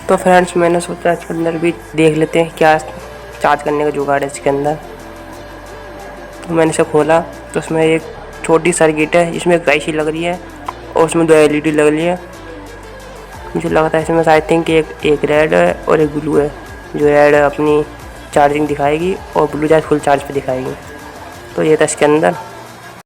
तो फ्रेंड्स मैंने सोचा इसके अंदर भी देख लेते हैं क्या चार्ज करने का जुगाड़ है इसके अंदर। तो मैंने इसे खोला तो उसमें एक छोटी सर्किट है, इसमें एक IC लग रही है और उसमें 2 LED लग रही है। मुझे लगता है इसमें आई थिंक एक रेड है और एक ब्लू है। जो रेड अपनी चार्जिंग दिखाएगी और ब्लू चार्ज फुल चार्ज पे दिखाएगी। तो ये था इसके अंदर।